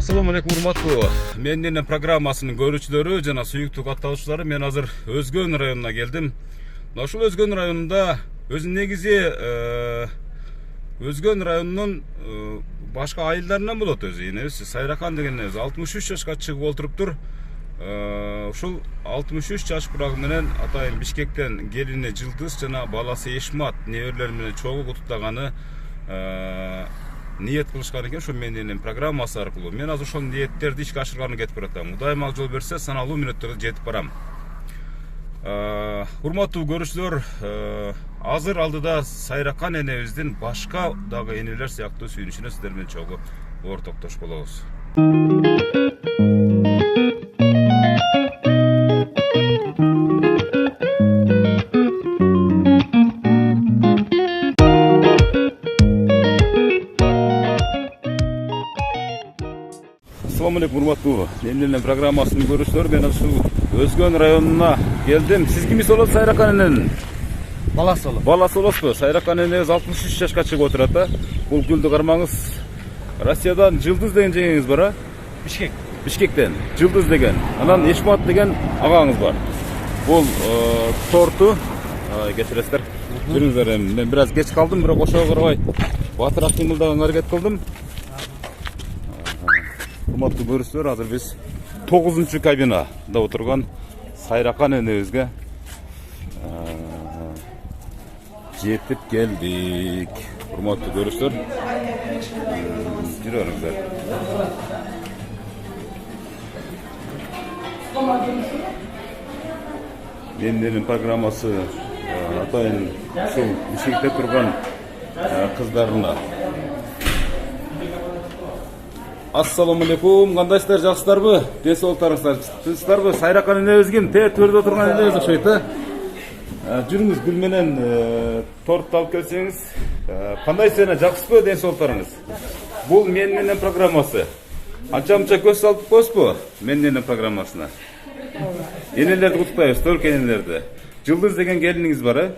Assalamu alaikum урматтуу Менин программасынын көрүүчүлөрү жана сүйүктүү катталуучулары, мен азыр Өзгөн районуна келдим. Ушул Өзгөн районунда негизи Өзгөн районунун башка айылдарынан болот өзү. Энебиз Сайракан деген 63 жашка чыгып олтуруптур. Ушул 63 жаш курагы менен атайын Бишкектен келини Жылдыз жана баласы Эшмат неберелери менен чогуу куттуктаганы ниет кылышкан экен. Ошо менин программасы аркылуу мен азыр ошол ниеттерди ишке ашырганы кетип баратам. Кудайым жол берсе, саналуу мүнөттөрдө жетип барам. Урматтуу көрүүчүлөр, азыр алдыда Сайракан энебиздин башка дагы энелер сыяктуу сүйүнүшүнө сиздер менен чогуу ортоктош болобуз. Assalamu alaikum урматтуу менин программасынын көрүүчүлөрү, мен ушул Өзгөн районуна келдим. Сиз кимиз болот? Сайракан эненин баласы болот. Баласы болосузбу? Сайракан энебиз 63 жашка чыгып отурат да. Бул гүлдү кармаңыз. Россиядан Жылдыз деген жеңеңиз бар, а? Бишкектен Жылдыз деген. Анан Эшмат деген агаңыз бар. Бул торту кечиресиздер. Жүрүңүздөр. Мен бир аз кеч калдым, бирок ошого карабай батыраак кыймылдаганга аракет кылдым. Урматтуу көрүүчүлөр, азыр биз 9-чу кабинада отурган Сайракан энебизге жетип келдик. Урматтуу көрүүчүлөр, жүрөңүздөр. Менин программасы атайын ушул Бишкекте турган кыздарына. Ассаламу алейкум, кандайсыздар, жакшысыздарбы? Ден соолуктарыңыздар тынчсыздарбы? Сайракан энебизгин төрдө отурган энебиз окшойт, жүрүңүз, гүл менен торт алып келсеңиз. Кандайсыз, жакшысызбы, ден соолуктарыңыз? Бул менин программасы. Анча-мынча көз салып коесузбу менин программасына? Энелерди куттуктайбыз, төрк энелерди. Жылдыз деген келиниңиз бар,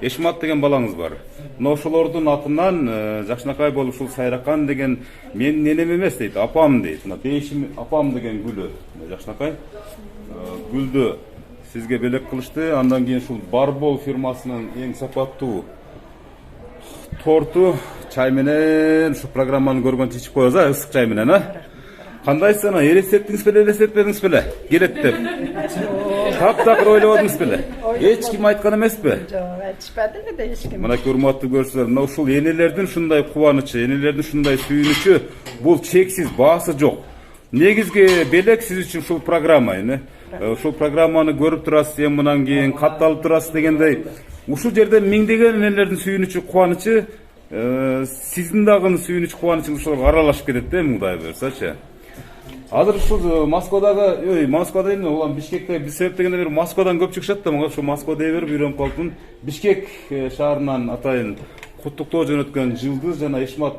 Эшмат деген балаңыз бар. Мына ошолордун атынан жакшынакай болуп ушул Сайракан деген менин энем эмес дейт, апам дейт. Мына бейишим апам деген гүлү. Жакшынакай гүлдү сизге белек кылышты. Андан кийин ушул Барбол фирмасынын эң сапаттуу торту чай менен ушу программаны көргөнчө ичип коебуз, ысык чай менен, Кандайсыз, элестеттиңиз беле, элестетпедиңиз беле? Келет деп. Таптакыр ойлободуңуз беле? Эч ким айткан эмеспи? Жок, айтышпады да эч ким. Мына урматтуу көрүүчүлөр, мына ушул энелердин ушундай кубанычы, энелердин ушундай сүйүнүчү, бул чексиз, баасы жок. Негизги белек сиз үчүн ушул программа, ушул программаны көрүп турасыз, эми мындан кийин катталып турасыз дегендей. Ушул жерде миңдеген энелердин сүйүнүчү, кубанычы, сиздин дагы сүйүнүч, кубанычыңыз ошолорго аралашып кетет да, Кудай буйрсачы. Азыр ушул Москвадагы, Москвада эмне, улам Бишкекте биз себеп дегенде бир Москвадан көп чыгышат да, мага ошо Москва дей берип үйрөнүп калыптмын. Бишкек шаарынан атайын куттуктоо жөнөткөн Жылдыз жана Эшмат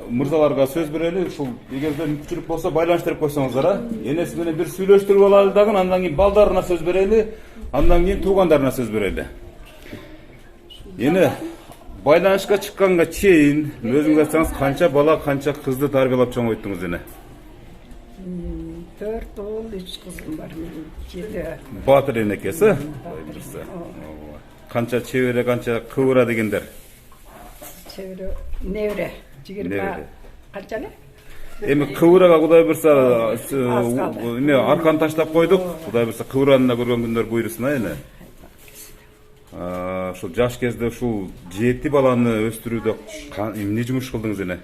мырзаларга сөз берели. Ушул эгерде мүмкүнчүлүк болсо байланыштырып койсоңуздар, энеси менен бир сүйлөштүрүп алалы дагы, андан кийин балдарына сөз берели, андан кийин туугандарына сөз берели. Эне байланышка чыкканга чейин өзүңүз айтсаңыз, канча бала, канча кызды тарбиялап чоңойттуңуз эне? 4 уул, 3 кызым бар менин. 7. Батыр энекеси? Канча чебере, канча кыбыра дегендер? Чебере, невре. 20 канча эле? Эми кыбырага Кудай буйрса эме арканы таштап койдук. Кудай буйрса кыбыраны да көргөн күндөр буйрусун, эне. Ушул жаш кезде ушул 7 баланы өстүрүүдө эмне жумуш кылдыңыз эне?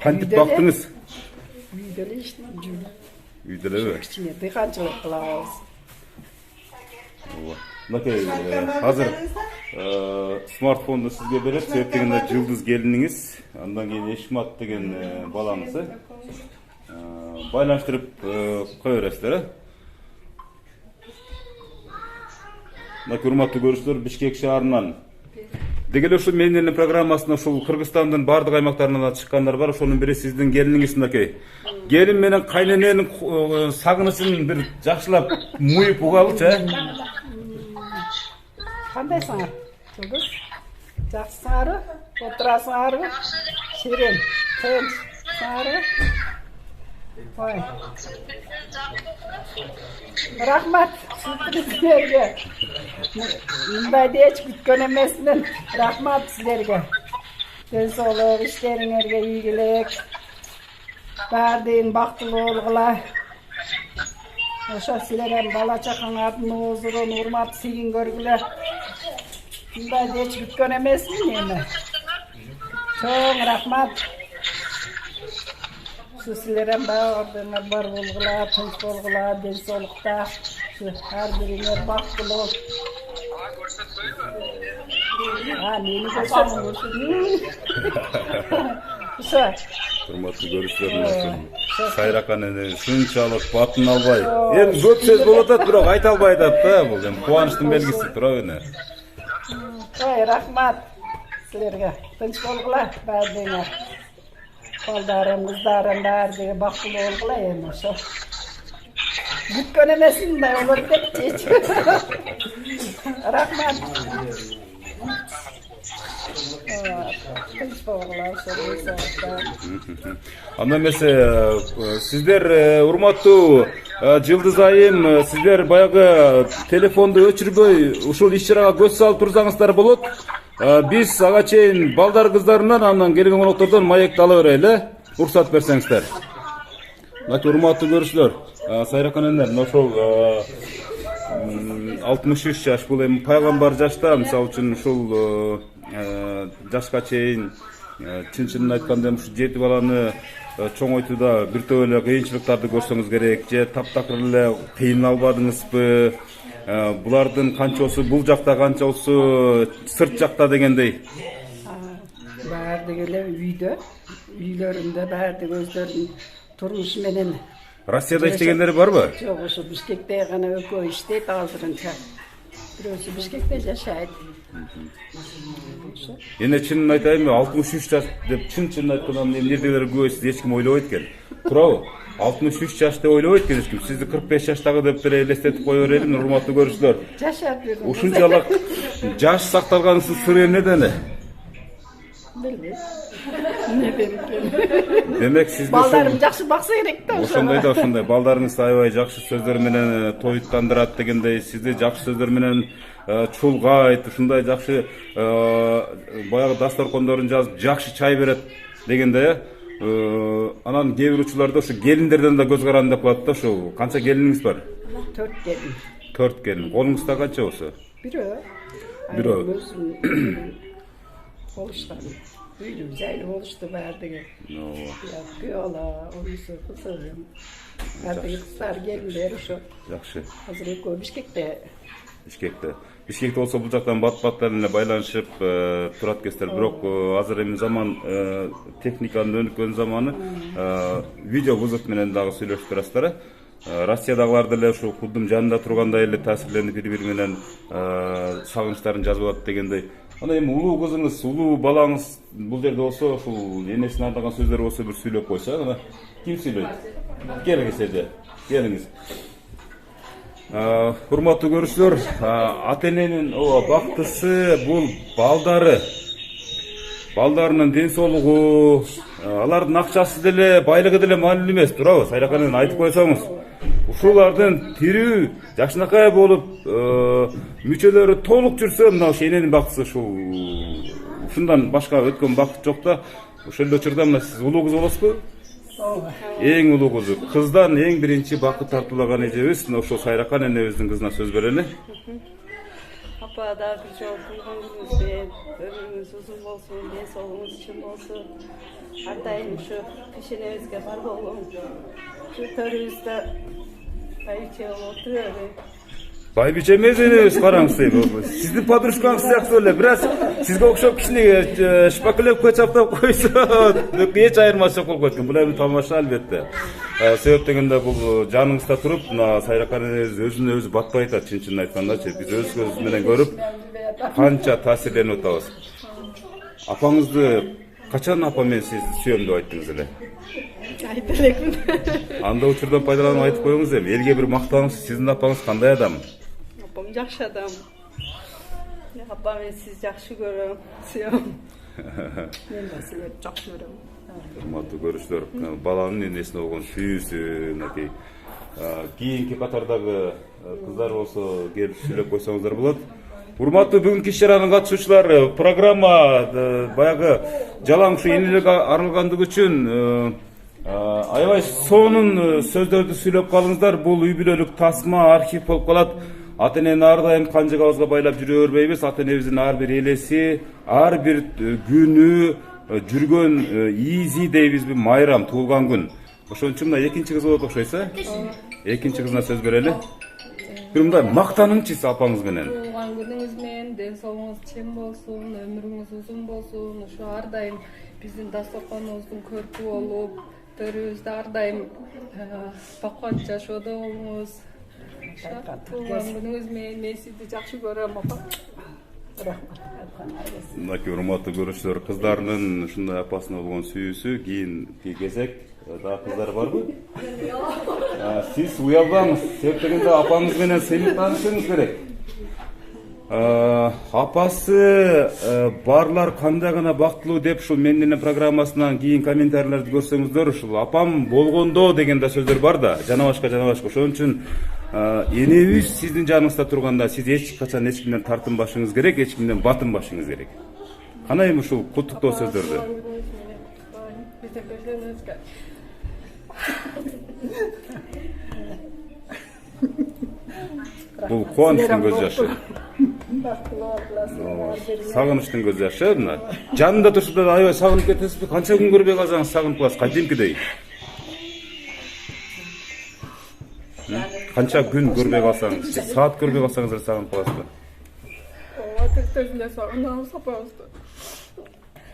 Кантип бактыңыз? Үйдө эле иштейм. Үйдө элеби? Кичине дыйканчылык кылабыз. Мынакей, азыр смартфонду сизге берет, себеп дегенде Жылдыз келиниңиз, андан кийин Эшмат деген балаңыз, байланыштырып кое бересиздер, Мынакей урматтуу көрүүчүлөр, Бишкек шаарынан деги эле ушул менин программасына ушул Кыргызстандын бардык аймактарынан чыккандар бар. Ошонун бири сиздин келиниңиз, мынакей. Келин менен кайнененин сагынычын бир жакшылап муюп угалычы, Кандайсыңар? Жылдыз? Жақсылары, отырасыңар, шерен, тынч. Sarı. Vay. Rahmat sizlerge. Bunday hiç bitken emasman. Rahmat sizlerge. Densoqlik, ishlaringizga iyilik. Bardin baxtli bo'linglar. O'sha sizlar ham bola chaqanglarni o'zidan hurmat sevgin ko'rginglar. Bunday hech bitken emasman endi. Cho'ng rahmat. Sizlar ham bardinglar bor bo'linglar, tinch bo'linglar, densoqlikda. Shu har biringiz baxtli bo'ling. Ha, meni ko'rsatdim. Hurmatli görüşlerim. Sayrakan ene shunchalik batın albay. Endi ko'p so'z bo'latat, biroq ayta olmay aytadi da, bu endi quvonchning belgisi turadi ene. Voy, rahmat sizlarga. Tinch bo'linglar, bardinglar. Baldarim, qizlarim bardiga baxtli bo'linglar endi shu. Bitken emasman, o'lib ketdi. Rahmat. Anda emесе sizler урматтуу Жылдыз айым, sizler баягы телефонду өчүрбөй ушул иш-чарага көз салып турсаңыздар болот. Биз ага чейин балдар кыздарынан андан келген коноктордон маекти ала берели, уруксат берсеңиздер. Урматтуу көрүүчүлөр, Сайракан энем ошол 63 жаш бул эми пайгамбар жашта, мисалы үчүн ушул жашка чейин чын-чынын айтканда ушу 7 баланы чоңойтууда бир топ эле кыйынчылыктарды көрсөңүз керек, же таптакыр эле кыйналбадыңызбы? Булардын канчасы бул жакта, канчасы сырт жакта дегендей. Баардыгы эле үйлөрүндө баардыгы өздөрүнүн турмушу менен. Россияда иштегендери барбы? Жок, ошо Бишкекте гана экөө иштейт азырынча. Бирөөсү Бишкекте жашайт. Эне чынын айтайынбы, 63 жаш деп чын-чынын айтканда эмнедегилер көбөйсүз эч ким ойлобойт экен. Туурабы? 63 жаш деп ойлобойт экен эч ким. Сизди 45 жаштагы деп деле элестетип кое берелим, урматтуу көрүүчүлөр. Жашап жүрдүм. Ушунчалык жаш сакталганынын сыры эмнеде эне? Билбейм. Неден экен. Демек сизди балдарым жакшы бакса керек да. Ошондой да ошондой. Балдарыңыз аябай жакшы сөздөр менен тоюттандырат дегендей, сизди жакшы сөздөр менен чулгайт, ушундай жакшы баягы дасторкондорун жазып, жакшы чай берет дегенде, анан кээ бир учурларда ошо келиндерден да көз каранды деп коет да. Ошо канча келиниңиз бар? 4 келин. 4 келин. Колуңузда канча болсо? Бирөө. Бирөө. Болуштан. Үйлүү жайлуу болушту баардыгы. Күйөөла, онусу кызым. Баардыгы кыздар келиндер ошо. Жакшы. Азыр экөө Бишкекте. Бишкекте болсо бул жактан бат-баттан эле байланышып турат экенсиздер. Бирок азыр эми заман техниканын өнүккөн заманы видео вызов менен дагы сүйлөшүп турасыздар. Россиядагылар деле ушул куддум жанында тургандай эле таасирленип бири-бири менен сагынычтарын жазып алат дегендей. Ана эми улуу кызыңыз, улуу балаңыз бул жерде болсо, ушул энесине арнаган сөздөр болсо бир сүйлөп койсо, ана ким сүйлөйт? Келиңиз эже, келиңиз. Урматтуу көрүүчүлөр, ата эненин бактысы бул балдары. Балдарынын ден соолугу, алардын акчасы деле, байлыгы деле маанилүү эмес, туурабы? Сайракан айтып койсоңуз. Ушулардын тирүү, жакшынакай болуп, мүчөлөрү толук жүрсө, мына ошо эненин бактысы ушундан башка өткөн бакыт жок да. Ошол эле учурда мына сиз улуу кыз болосузбу? Эң улуу кызы. Кыздан эң биринчи бакыт тартуулаган эжебиз, мына ошол Сайракан энебиздин кызына сөз берели. Апа да бир жолу туган күнүңүзбен өмүрүңүз узун болсун, ден соолугуңуз чың болсун. Ар дайым ушу кичинебизге бар болгон. Ушу төрүбүздө байбиче болуп отурбайбы? Байбиче эмес энебиз, караңыз дейм. Сиздин подружкаңыз сыяктуу эле, бирок сизге окшоп кичине шпакелеп кечаптап койсо, эч айырмачылык болуп кеткен. Бул эми тамаша албетте. Себеп дегенде бул жаныңызда туруп, мына Сайракан энебиз өзүнө өзү батпай айтат, чын-чынын айткандачы. Биз өз көзүбүз менен көрүп, канча таасирленип атабыз. Апаңызды качан апа мен сизди сүйөм деп айттыңыз эле? Айта элекмин. Анда учурдан пайдаланып айтып коюңуз эми. Элге бир мактаңыз, сиздин апаңыз кандай адам? Апам жакшы адам. Апа мен сизди жакшы көрөм, сүйөм. Мен да сизди жакшы көрөм. урматтуу көрүүчүлөр, баланын энесине болгон сүйүүсү мынакей кийинки катардагы кыздар болсо келип сүйлөп койсоңуздар болот. Урматтуу бүгүнкү иш-чаранын катышуучулары, программа баягы жалаң ушу энелерге арналгандыгы үчүн аябай сонун сөздөрдү сүйлөп калдыңыздар. Бул үй бүлөлүк тасма, архив болуп калат. Ата энени ар дайым канжыгабызга байлап жүрө бербейбиз. Ата энебиздин ар бир элеси, ар бир күнү жүргөн изи дейбизби, майрам, туулган күн. Ошон үчүн мына экинчи кыз болот окшойт, экинчи кызына сөз берели. Бир мындай мактаныңчы апаңыз менен. Туулган күнүңүз менен ден соолугуңуз чын болсун, өмүрүңүз узун болсун. Ушу ар дайым биздин дасторконубуздун көркү болуп, төрүбүздү ар дайым бакубат жашоодо болуңуз. Туулган күнүңүз менен мен сизди жакшы көрөм, апа. Мынакей урматтуу көрүүчүлөр, кыздарынын ушундай апасына болгон сүйүүсү, кийинки кезек дагы кыздар барбы? Сиз уялбаңыз, себеп апаңыз менен сыймык таанышыңыз керек. Апасы барлар кандай гана бактылуу деп ушул менин программасынан кийин комментарийлерди көрсөңүздөр, ушул апам болгондо деген да сөздөр бар да, жана башка. Ошон үчүн энебиз сиздин жаныңызда турганда сиз эч качан эч кимден тартынбашыңыз керек, эч кимден батынбашыңыз керек. Кандай эми ушул куттуктоо сөздөрдү? Бул кубанычтын көз жашы. Сагынычтын көз жашы. Мына жанында турса да аябай сагынып кетесизби? Канча күн көрбөй калсаңыз сагынып каласыз, кадимкидей. Канча күн көрбөй калсаңыз, саат көрбөй калсаңыз да сагынып каласызбы? Ооба, тез эле сагынабыз апабызды.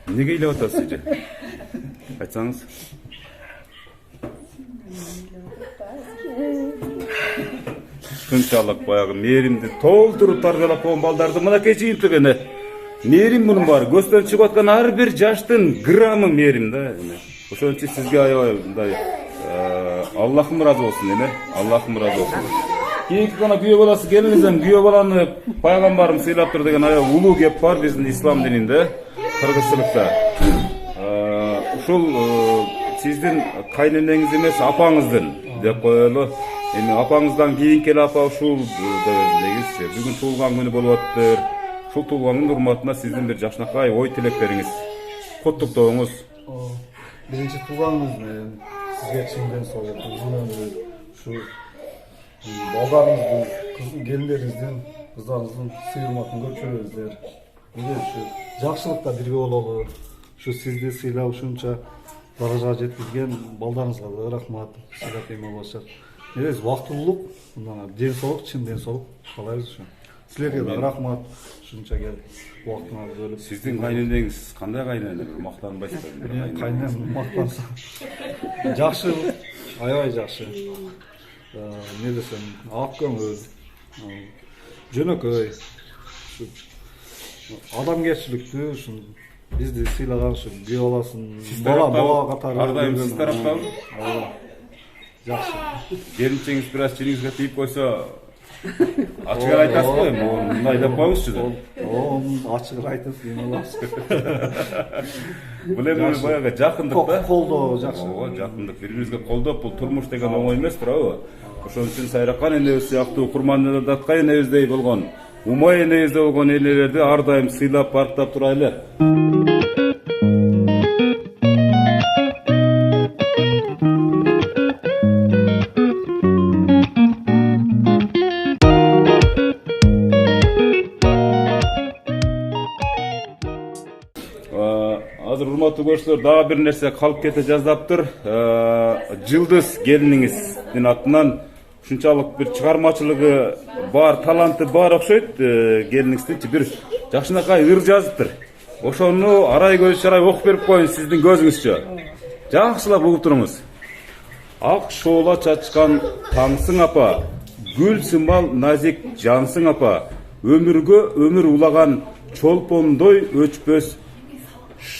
Неге ыйлап атасыз же? Айтсаңыз. Шунчалык баягы мээримди толтуруп тарбиялап койгон балдарды мынакей жыйынтык мээрим мунун баары. Көздөн чыгып аткан ар бир жаштын граммы мээрим да. Ошон үчүн сизге аябай мындай Аллахым ыраазы болсун эме. Аллахым ыраазы болсун. Кийинки гана күйөө баласы келиңиз, күйөө баланы пайгамбарым сыйлаптыр деген аябай улуу кеп бар биздин ислам дининде, кыргызчылыкта. Ушул сиздин кайненеңиз эмес, апаңыздын деп коелу. Эми апаңыздан кийинки эле апа ушул дегизчи, бүгүн туулган күнү болуп атыптыр. Ушул туулган күнүн урматына сиздин бир жакшынакай ой тилектериңиз, куттуктооңуз. Биринчи туулганыңыз менен сизге чындын соолук, узун өмүр, ушу балдарыңыздын, келиндериңиздин, кыздарыңыздын сый-урматын көчүрөңүздөр. Ушу жакшылыкта бирге бололу. Ушу сизди сыйлап ушунча даражага жеткизген балдарыңызга да рахмат. Сыйлап эме болушат. Эбиз бактылуулук, ден соолук, чын ден соолук каалайбыз ушу. Силерге да рахмат. Ушунча келип убактыңызды бөлүп. Сиздин кайненеңиз кандай кайнене? Мактанбайсызбы? Кайненем мактанса. Жакшы, аябай жакшы. Не десем, ак көңүл, жөнөкөй, адамгерчиликтүү, ушун бизди сыйлаган ушу күйөө баласын бала катары. Ар дайым сиз тараптабы? Жакшы. Келинчеңиз бир аз чилиңизге тийип койсо, ачыгын айтасыз го эми, мындай деп коюңузчу да. Ачыгын айтып, эме боласыз. Бул эми баягы жакындык да. Колдоо жакшы. Ооба, жакындык. Бири-бирибизге колдоп, бул турмуш деген оңой эмес, туурабы? Ошон үчүн Сайракан энебиз сыяктуу, Курмандаткай энебиздей болгон, Умай энебиздей болгон энелерди ар дайым сыйлап, барктап турайлы. Азыр урматтуу көрүүчүлөр, дагы бир нерсе калып кете жаздаптыр. Жылдыз келиниңиздин атынан ушунчалык бир чыгармачылыгы бар, таланты бар окшойт. Келиниңиздинчи бир жакшынакай ыр жазыптыр. Ошону арай көз чарай окуп берип коюн сиздин көзүңүзчө. Жакшылап угуп туруңуз. Ак шоола чачкан таңсың апа, гүл сымал назик жансың апа, өмүргө өмүр улаган чолпондой өчпөс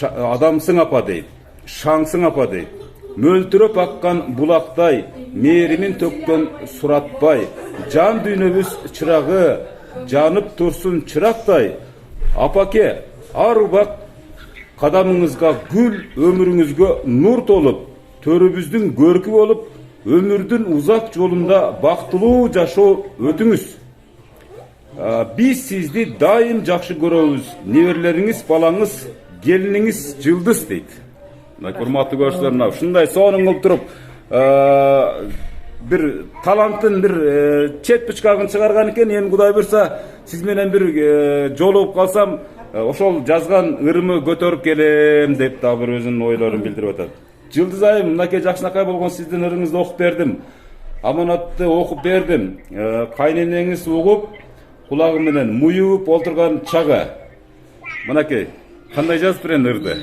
адамсың апа дейт, шаңсың апа дейт. Мөлтүрөп аккан булактай, мээримин төккөн суратпай, жан дүйнөбүз чырагы, жанып турсун чырактай. Апаке, ар убак кадамыңызга гүл, өмүрүңүзгө нур толуп, төрүбүздүн көркү болуп, өмүрдүн узак жолунда бактылуу жашоо өтүңүз. Биз сизди дайым жакшы көрөбүз. Неберелериңиз, балаңыз, келиниңиз Жылдыз дейт. Урматтуу көрүүчүлөр, ушундай сонун кылып туруп, bir таланттын bir чет бычкагын чыгарган экен. Эми Кудай буйрса, сиз менен bir жолугуп калсам, ошол жазган ырымы көтөрүп келем деп да бир өзүнүн ойлорун билдирип атат. Жылдыз айым, мынакей жакшынакай болгон сиздин ырыңызды окуп бердим. Аманатты окуп бердим. Кайненеңиз угуп, кулагы менен муюп олтурган чагы. Мынакей, кандай жазып берен ырды?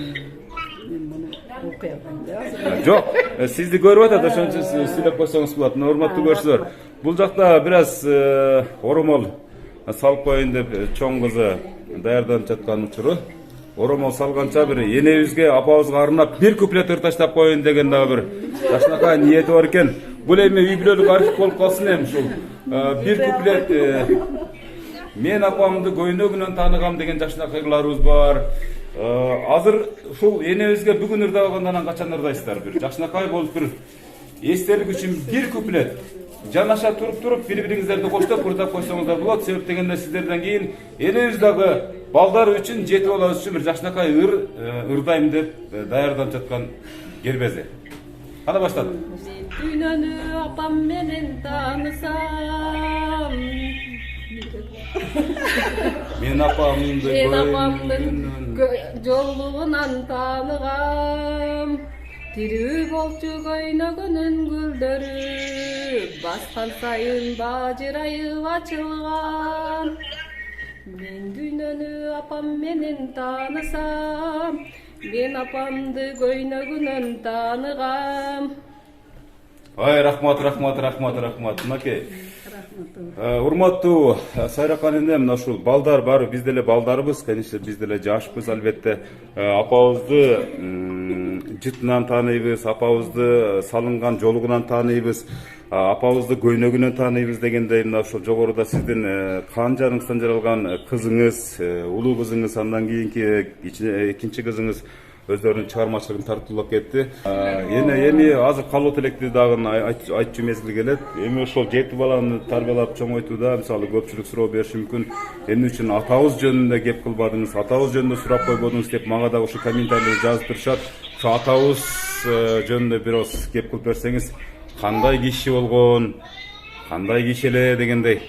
Жок, сизди көрүп атат, ошон үчүн сүйлөп койсоңуз болот. Урматтуу көрүүчүлөр, бул жакта бираз оромол салып коеюн деп чоң кызы даярданып жаткан учуру. Оромол салганча bir энебизге, апабызга арнап bir куплет ыр таштап коеюн деген дагы bir жакшынакай ниети бар экен. Бул эми үй бүлөлүк архив болуп калсын эми ушул. Bir куплет мен апамды көйнөгүнөн тааныгам деген жакшынакайларыбыз бар. Азыр ушул энебизге бүгүн ырдабагандан качан ырдайсыздар? Bir жакшынакай болуп bir эстелик үчүн bir куплет жанаша туруп бири-бириңиздерди коштоп ырдап койсоңуздар болот. Себеп дегенде сиздерден кийин энебиз дагы балдар үчүн, жети балабыз үчүн bir жакшынакай ырдайм деп даярданып жаткан кербези. Кана баштадым. Дүйнөнү апам менен таанысам, Мен апамдын жолугунан тааныгам. Тирүү болчу көйнөгүнүн гүлдөрү, баскан сайын бажырайып ачылган. Мен дүйнөнү апам менен таанысам, мен апамды көйнөгүнөн тааныгам. Ай, рахмат. Мынакей. Урматтуу Сайракан эне, мына ушул балдар бар, биз деле балдарыбыз, конечно, биз деле жашпыз албетте. Апабызды жытынан тааныйбыз, апабызды салынган жолугунан тааныйбыз, апабызды көйнөгүнөн тааныйбыз дегендей, мына ушул жогоруда сиздин кан жаныңыздан жаралган кызыңыз, улуу кызыңыз, андан кийинки экинчи кызыңыз өздөрүнүн чыгармачылыгын тартуулап кетти. Эми азыр калуу тилекти дагы айтчу мезгил келет. Эми ошол жети баланы тарбиялап чоңойтууда мисалы көпчүлүк суроо бериши мүмкүн. Эмне үчүн атабыз жөнүндө кеп кылбадыңыз, атабыз жөнүндө сурап койбодуңуз деп мага дагы ушу комментарийлерди жазып турушат. Ушу атабыз жөнүндө бир оз кеп кылып берсеңиз, кандай киши болгон, кандай киши эле дегендей.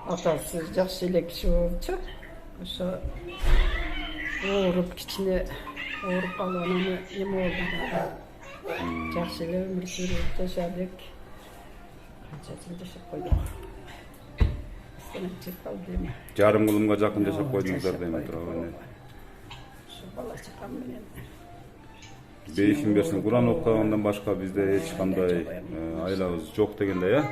Атасы жакшы эле киши болчу. Ошо ооруп кичине ооруп калган эме болду. Жакшы эле өмүр сүрүп жашадык. Канча жыл жашап койдук. Жарым кылымга жакын жашап койдуңуздар дейм турабы. Ошо бала чакам менен. Бейишин берсин, Куран окугандан башка бизде эч кандай айлабыз жок дегендей, э?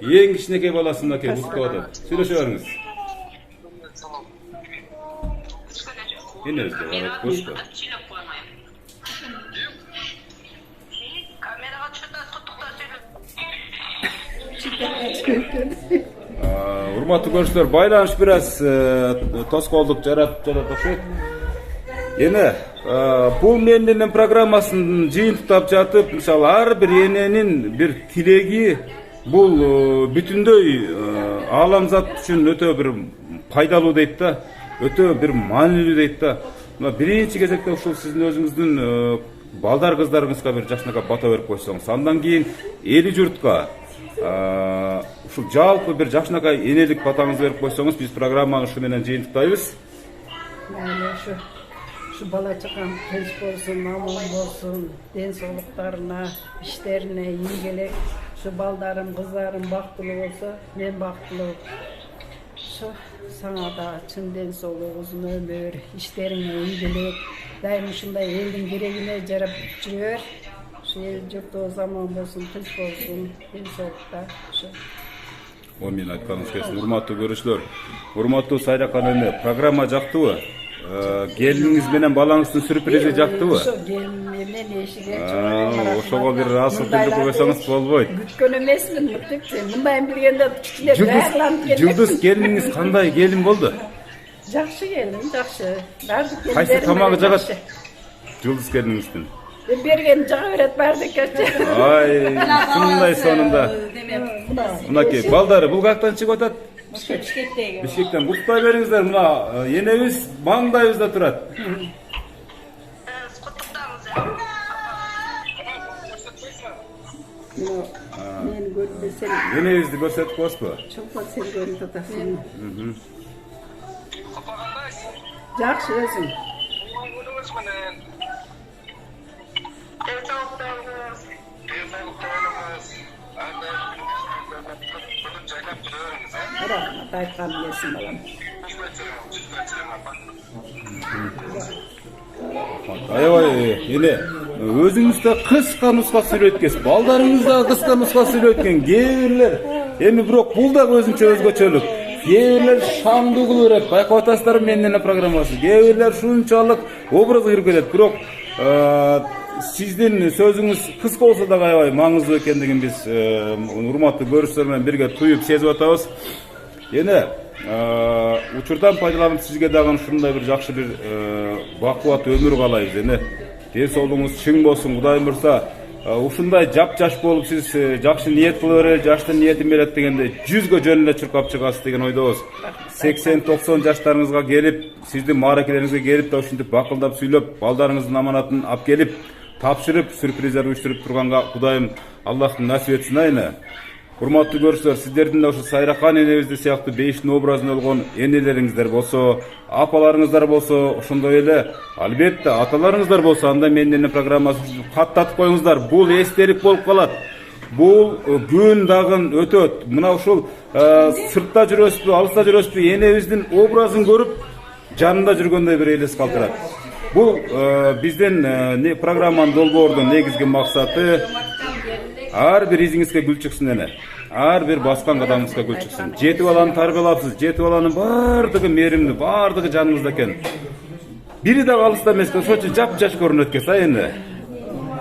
Ең кичинекей баласында кеп утуп атат. Сүйлөшө бериңиз. Энебизге барып коşko. Камерага чыгып куттуктар Çekiyor. Урматтуу көрүүчүлөр, байланыш бир аз тоскоолдук жаратып жатат окшойт. Эне бул мен менен программасын жыйынтыктап жатып, мисалы ар бир эненин бир тилеги бул бүтүндөй ааламзат үчүн өтө бир пайдалуу дейт да, өтө бир маанилүү дейт да. Мына биринчи кезекте ушул сиздин өзүңүздүн балдар кыздарыңызга бир жакшынакай бата берип койсоңуз, андан кийин эли журтка ушул жалпы бир жакшынакай энелик батаңызды берип койсоңуз, биз программаны ушу менен жыйынтыктайбыз. Şu bala çakan tinç bolsun, amon bolsun, den soğukluklarına, işlerine iyi gelek. Şu baldarım, kızlarım baktılı olsa, men baktılı. Şu sana da çın den soğuk, uzun ömür, işlerine iyi gelek. Daim şunda eldin gereğine jarap жүрөр. Şu el yurtta o zaman bolsun, tinç bolsun, den soğukta. О, мен айтканыңыз келсин. Урматтуу көрүүчүлөр, урматтуу Сайракан эне, программа жактыбы? келиниңиз менен балаңыздын сюрпризи жактыбы? Ошо келин менен эшиге Ошого бир асыл тилди койсоңуз болбойт. Күткөн эмесмин, мыктып. Мындайын билгенде кичине даярданып келдим. Жылдыз келиниңиз кандай келин болду? Жакшы келин, жакшы. Бардык келин. Кайсы тамагы жагат? Жылдыз келиниңиздин. Берген жага берет бардыкчы. Ай, шундай сонунда. Мынакей, балдары бул каяктан чыгып атат? Бишкектен. Куттай бериңиздер, мына энебиз маңдайыбызда турат. Мен көрдүсем, Энебизди көрсөтүп коесузбу? чолпон сен көрүнүп атасың. Жакшы өзүң. Рахмат айткан билесиң балам. Аябай эне өзүңүз да кыска нуска сүйлөткенсиз, балдарыңыз да кыска нуска сүйлөткөн. Кээ бирлер эми бирок бул да өзүнчө өзгөчөлүк. Кээ бирлер шамдуу кылып берет. Байкап атасыздарбы менин программасы. Кээ бирлер шунчалык образ кирип кетет. Бирок сиздин сөзүңүз кыска болсо да аябай маңыздуу экендигин биз урматтуу көрүүчүлөр менен бирге туюп сезип атабыз. Эне учурдан пайдаланып сизге дагы ушундай бир жакшы бир бакубат өмүр каалайбыз. Эне ден соолугуңуз чың болсун, Кудайым бурса, ушундай жап-жаш болуп сиз жакшы ниет кыла берели, жаштын ниетин берет дегенде 100гө жөн эле чуркап чыгасыз деген ойдобуз. 80-90 жаштарыңызга келип, сиздин мааракелериңизге келип да ушинтип бакылдап сүйлөп, балдарыңыздын аманатын алып келип, тапшырып, сюрприздер уюштуруп турганга Кудайым Аллахтын насип этсин айна. Урматтуу көрүүчүлөр, сиздердин да ушу Сайракан энебизди сыяктуу бейиштин образын болгон энелериңиздер болсо, апаларыңыздар болсо, ошондой эле албетте аталарыңыздар болсо, анда менин программасын каттатып коюңуздар. Бул эстелик болуп калат. Бул күн дагы өтөт. Мына ушул сыртта жүрөсүзбү, алыста жүрөсүзбү, энебиздин образын көрүп, жанында жүргөндөй бир элес калтырат. Бул биздин программанын долбоордун негизги максаты ар бир изиңизге гүл чыксын эне. Ар бир баскан кадамыңызга гүл чыксын. 7 баланы тарбиялапсыз, 7 баланын бардыгы мээримдүү, бардыгы жаныңызда экен. Бири дагы алыста эмес, ошончо жап-жаш көрүнөт экен, эне.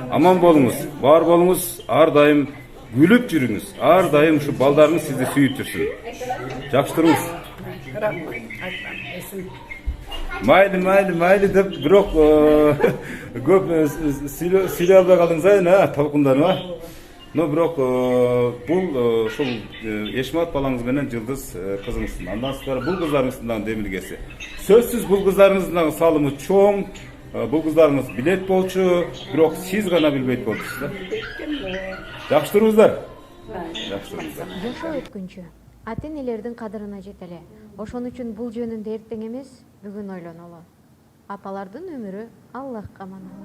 Аман болуңуз, бар болуңуз, ар дайым күлүп жүрүңүз. Ар дайым ушу балдарыңыз сизди сүйүп жүрсүн. Жакшы туруңуз. Рахмат айткан билесиң. Майли деп бирок көп сүйлөй албай калдыңыз эне, толкунданып. Но бирок бул ушул Эшмат балаңыз менен Жылдыз кызыңыздын. Андан сырткары бул кыздарыңыздын дагы демилгеси. Сөзсүз бул кыздарыңыздын дагы салымы чоң. Бул кыздарыңыз билет болчу, бирок сиз гана билбейт болчусуз да. Жакшы туруңуздар. Жакшы туруңуздар. Жашоо өткүнчү ата-энелердин кадырына жетеле. Ошон үчүн бул жөнүндө эртең эмес, бүгүн ойлонолу. Апалардын өмүрү Аллахка аманат.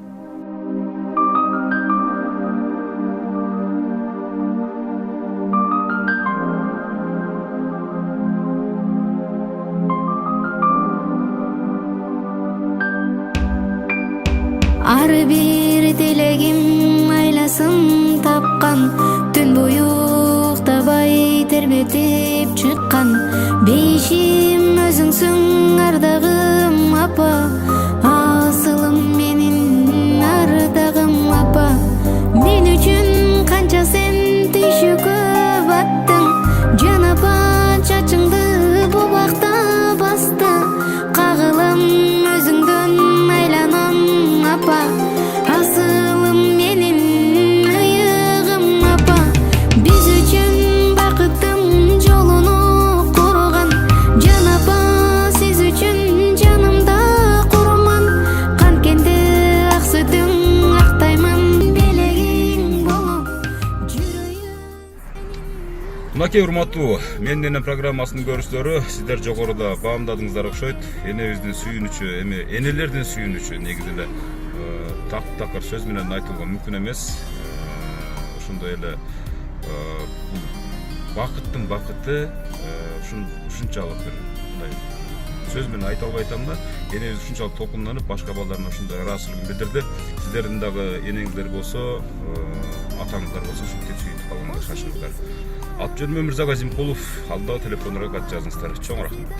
Ар бир тилегим айласын тапкан, түн бою уктабай тербетип чыккан. Бейишим өзүңсүң ардагым апа, асылым менин ардагым апа. Мен үчүн канча сен түйшүккө баттың, жан апа чачыңды бубакта басты. Кагылым өзүңдөн айланам апа, асылым менин ыйыгым апа. Биз үчүн бакыттын жолуну курган, жан апа сиз үчүн жанымда курман. Канткенде ак сүтүң актаймын, белегиң болуп жүрөйүм. Мынакей урматтуу менин программасынын көрүүчүлөрү, сиздер жогоруда баамдадыңыздар окшойт. Энебиздин сүйүнүчү, эми энелердин сүйүнүчү негизи эле такыр сөз менен айтылган мүмкүн эмес. Ошондой эле бакыттын бакыты ушунчалык бир мындай сөз менен айта албай атам да. Энебиз ушунчалык толкунданып, башка балдарына ушундай ыраазычылыгын билдирди. Сиздердин дагы энеңиздер болсо, атаңыздар болсо ушинтип сүйүнүп калганга шашылыңыздар. Ат жөнүм Мырза Казимкулов, алдагы телефонго кат жазыңыздар. Чоң рахмат.